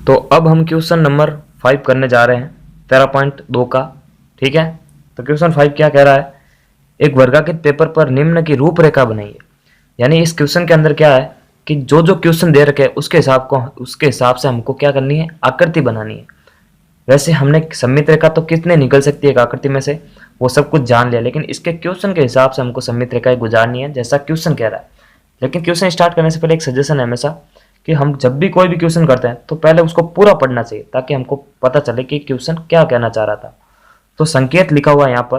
तो अब हम क्वेश्चन नंबर 5 करने जा रहे हैं 13.2 का। ठीक है, तो क्वेश्चन 5 क्या कह रहा है, एक वर्गाकृत पेपर पर निम्न की रूपरेखा बनाइए। यानी इस क्वेश्चन के अंदर क्या है कि जो जो क्वेश्चन दे रखे हैं उसके हिसाब से हमको क्या करनी है, आकृति बनानी है। वैसे हमने सममित रेखा तो कितने निकल सकती है एक आकृति में से, वो सब कुछ जान लिया, लेकिन इसके क्वेश्चन के हिसाब से हमको सममित रेखाएं गुजारनी है जैसा क्वेश्चन कह रहा है। लेकिन क्वेश्चन स्टार्ट करने से पहले एक सजेशन है हमेशा कि हम जब भी कोई भी क्वेश्चन करते हैं तो पहले उसको पूरा पढ़ना चाहिए, ताकि हमको पता चले कि क्वेश्चन क्या कहना चाह रहा था। तो संकेत लिखा हुआ है यहाँ पर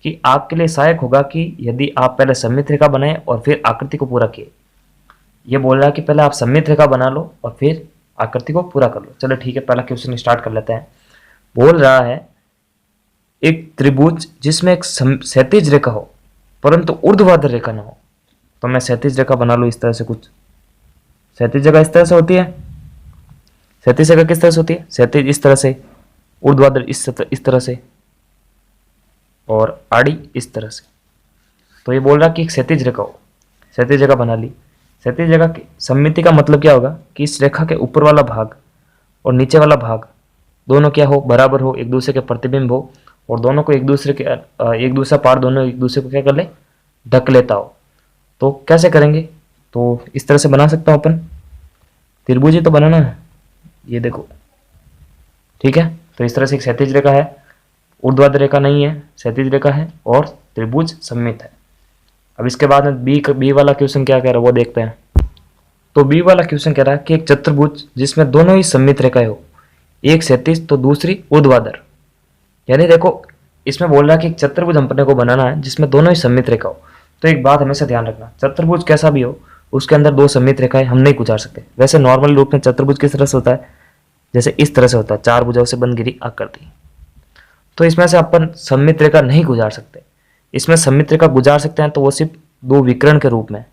कि आपके लिए सहायक होगा कि यदि आप पहले सममित रेखा बनाएं और फिर आकृति को पूरा किए। ये बोल रहा है कि पहले आप सममित रेखा बना लो और फिर आकृति को पूरा कर लो। चलो ठीक है, पहला क्वेश्चन स्टार्ट कर लेते हैं। बोल रहा है एक त्रिभुज जिसमें एक क्षैतिज रेखा हो परंतु ऊर्ध्वाधर रेखा न हो। तो मैं क्षैतिज रेखा बना लूँ इस तरह से। कुछ क्षैतिज रेखा इस तरह से होती है, क्षैतिज रेखा किस तरह से होती है, क्षैतिज इस तरह से, ऊर्ध्वाधर इस तरह से और आड़ी इस तरह से। तो ये बोल रहा कि क्षैतिज रेखा हो, क्षैतिज रेखा बना ली। क्षैतिज रेखा की सममिति का मतलब क्या होगा कि इस रेखा के ऊपर वाला भाग और नीचे वाला भाग दोनों क्या हो, बराबर हो, एक दूसरे के प्रतिबिंब हो, और दोनों को एक दूसरा पार दोनों एक दूसरे को क्या कर ले, ढक लेता हो। तो कैसे करेंगे, तो इस तरह से बना सकता हूँ अपन, त्रिभुज ही तो बनाना है, ये देखो। ठीक है, तो इस तरह से एक क्षैतिज रेखा है, ऊर्ध्वाधर रेखा नहीं है, क्षैतिज रेखा है और त्रिभुज सममित है। अब इसके बाद में बी वाला क्वेश्चन क्या कह रहा है वो देखते हैं। तो बी वाला क्वेश्चन कह रहा है कि एक चतुर्भुज जिसमें दोनों ही सममित रेखाएं हो, एक क्षैतिज तो दूसरी ऊर्ध्वाधर। यानी देखो इसमें बोल रहा है कि एक चतुर्भुज अपने को बनाना है जिसमें दोनों ही सममित रेखा हो। तो एक बात हमेशा ध्यान रखना, चतुर्भुज कैसा भी हो उसके अंदर दो सममित रेखाएं हम नहीं गुजार सकते। वैसे नॉर्मल रूप में चतुर्भुज किस तरह से होता है, जैसे इस तरह से होता है, चार भुजाओं से बन गिरी आकृति। तो इसमें से अपन सममित रेखा नहीं गुजार सकते। इसमें सममित रेखा गुजार सकते हैं तो वो सिर्फ दो विकर्ण के रूप में,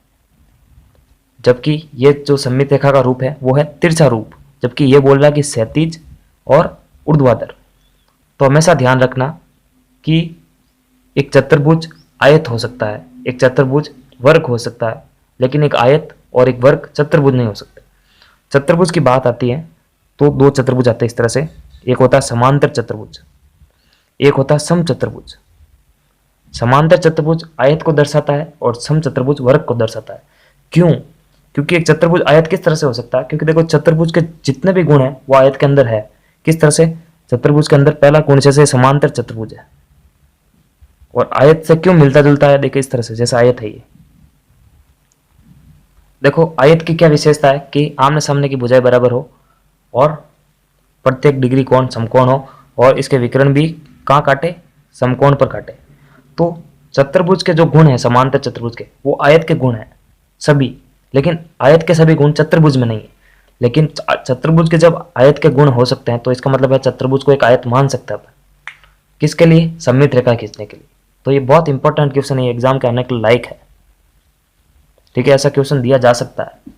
जबकि ये जो सममित रेखा का रूप है वो है तिरछा रूप, जबकि ये बोल रहा है कि क्षैतिज और ऊर्ध्वाधर। तो हमेशा ध्यान रखना कि एक चतुर्भुज आयत हो सकता है, एक चतुर्भुज वर्ग हो सकता है, लेकिन एक आयत और एक वर्ग चतुर्भुज नहीं हो सकते। चतुर्भुज की बात आती है तो दो चतुर्भुज आते हैं इस तरह से, एक होता है समांतर चतुर्भुज, एक होता है सम चतुर्भुज। समांतर चतुर्भुज आयत को दर्शाता है और सम चतुर्भुज वर्ग को दर्शाता है। क्यों? क्योंकि एक चतुर्भुज आयत किस तरह से हो सकता है, क्योंकि देखो चतुर्भुज के जितने भी गुण हैं वो आयत के अंदर है। किस तरह से, चतुर्भुज के अंदर पहला गुण जैसे समांतर चतुर्भुज है, और आयत से क्यों मिलता जुलता है, देखिए इस तरह से, जैसे आयत है ये। देखो आयत की क्या विशेषता है कि आमने सामने की भुजाएं बराबर हो और प्रत्येक डिग्री कोण समकोण हो, और इसके विकर्ण भी कहाँ काटे, समकोण पर काटे। तो चतुर्भुज के जो गुण है समांतर चतुर्भुज के, वो आयत के गुण है सभी, लेकिन आयत के सभी गुण चतुर्भुज में नहीं है। लेकिन चतुर्भुज के जब आयत के गुण हो सकते हैं तो इसका मतलब है चतुर्भुज को एक आयत मान सकता है। किसके लिए, सममित रेखा खींचने के लिए। तो ये बहुत इंपॉर्टेंट क्वेश्चन है, एग्जाम के आने के लायक है। ठीक है, ऐसा क्वेश्चन दिया जा सकता है।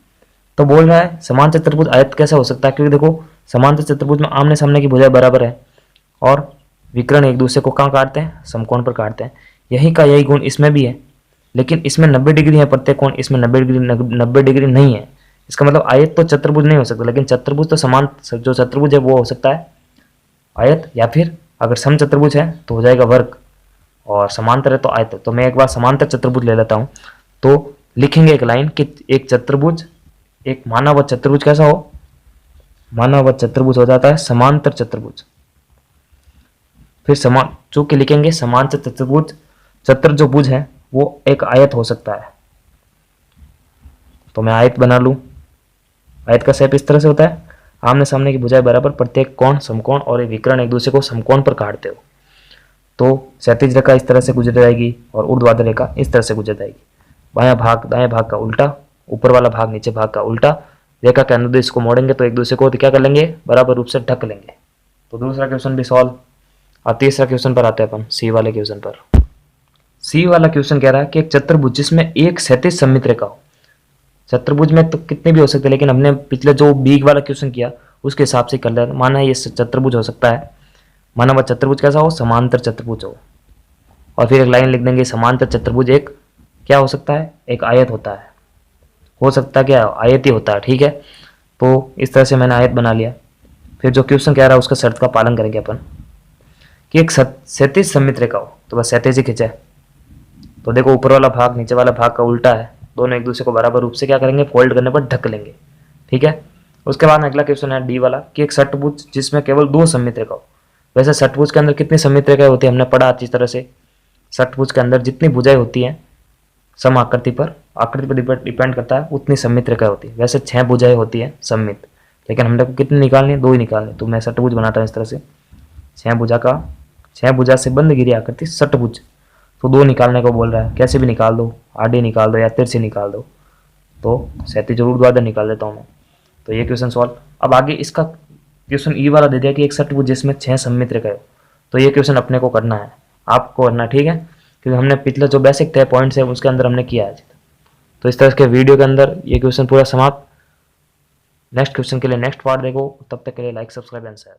तो बोल रहा है समांतर चतुर्भुज आयत कैसे हो सकता है, क्योंकि देखो समांतर चतुर्भुज में आमने सामने की भुजाएं बराबर है और विकर्ण एक दूसरे को कहाँ काटते हैं, समकोण पर काटते हैं। यही गुण इसमें भी है, लेकिन इसमें 90 डिग्री है प्रत्येक कोण, इसमें 90 डिग्री नहीं है। इसका मतलब आयत तो चतुर्भुज नहीं हो सकता, लेकिन चतुर्भुज तो समान, जो चतुर्भुज है वो हो सकता है आयत, या फिर अगर सम चतुर्भुज है तो हो जाएगा वर्ग, और समांतर है तो आयत। तो मैं एक बार समांतर चतुर्भुज ले लेता हूँ। तो लिखेंगे एक लाइन कि एक चतुर्भुज, एक मानावत चतुर्भुज कैसा हो, मानावत चतुर्भुज हो जाता है समांतर चतुर्भुज। फिर जो कि लिखेंगे समांतर चतुर्भुज, चतुर जो भुज है वो एक आयत हो सकता है। तो मैं आयत बना लूं। आयत का शेप इस तरह से होता है, आमने सामने की भुजाएं बराबर, प्रत्येक कोण समकोण और एक विकर्ण एक दूसरे को समकोण पर काटते हो। तो क्षैतिज रेखा इस तरह से गुजर जाएगी और ऊर्ध्वाधर रेखा इस तरह से गुजर जाएगी। बायां भाग दाएं भाग का उल्टा, ऊपर वाला भाग नीचे भाग का उल्टा। रेखा के अनुदिश को मोड़ेंगे तो एक दूसरे को क्या कर लेंगे, बराबर रूप से ढक लेंगे। तो दूसरा क्वेश्चन भी सॉल्व। और तीसरा क्वेश्चन पर आते हैं अपन, सी वाले क्वेश्चन पर। सी वाला क्वेश्चन कह रहा है कि एक चतुर्भुज जिसमें एक क्षैतिज सममित रेखा हो। चतुर्भुज में तो कितने भी हो सकते हैं, लेकिन हमने पिछले जो बी वाला क्वेश्चन किया उसके हिसाब से कर लिया। माना ये चतुर्भुज हो सकता है, माना वह चतुर्भुज कैसा हो, समांतर चतुर्भुज हो। और फिर एक लाइन लिख देंगे, समांतर चतुर्भुज एक क्या हो सकता है, एक आयत होता है। हो सकता है क्या, आयत ही होता है। ठीक है, तो इस तरह से मैंने आयत बना लिया। फिर जो क्वेश्चन कह रहा है उसका शर्त का पालन करेंगे अपन कि एक क्षैतिज सममित रेखा हो, तो बस क्षैतिज ही खींचा है। तो देखो ऊपर वाला भाग नीचे वाला भाग का उल्टा है, दोनों एक दूसरे को बराबर रूप से क्या करेंगे, फोल्ड करने पर ढक लेंगे। ठीक है, उसके बाद अगला क्वेश्चन है डी वाला कि एक षटभुज जिसमें केवल 2 सममित रेखा हो। वैसे षटभुज के अंदर कितनी सममित रेखाएं होती है हमने पढ़ा अच्छी तरह से। षटभुज के अंदर जितनी भुजाएं होती हैं सम आकृति पर डिपेंड करता है उतनी सममित रेखाएं होती है। वैसे 6 भुजाएं होती है सममित, लेकिन हमने को कितनी निकालनी है, 2 ही निकालनी। तो मैं षटभुज बनाता हूँ इस तरह से, 6 भुजा से बंद गिरी आकृति षटभुज। तो 2 निकालने को बोल रहा है, कैसे भी निकाल दो, आडी निकाल दो या तिरछी निकाल दो। तो क्षैतिज और ऊर्ध्वाधर निकाल देता हूँ मैं। तो ये क्वेश्चन सॉल्व। अब आगे इसका क्वेश्चन ई वाला दे दिया कि एक षटभुज जिसमें 6 सममित रेखाएं हो। तो ये क्वेश्चन अपने को करना है, आपको करना, ठीक है, क्योंकि हमने पिछले जो बेसिक थे पॉइंट्स है उसके अंदर हमने किया है। तो इस तरह के वीडियो के अंदर ये क्वेश्चन पूरा समाप्त। नेक्स्ट क्वेश्चन के लिए नेक्स्ट पार्ट देखो, तब तक के लिए लाइक सब्सक्राइब एंड शेयर।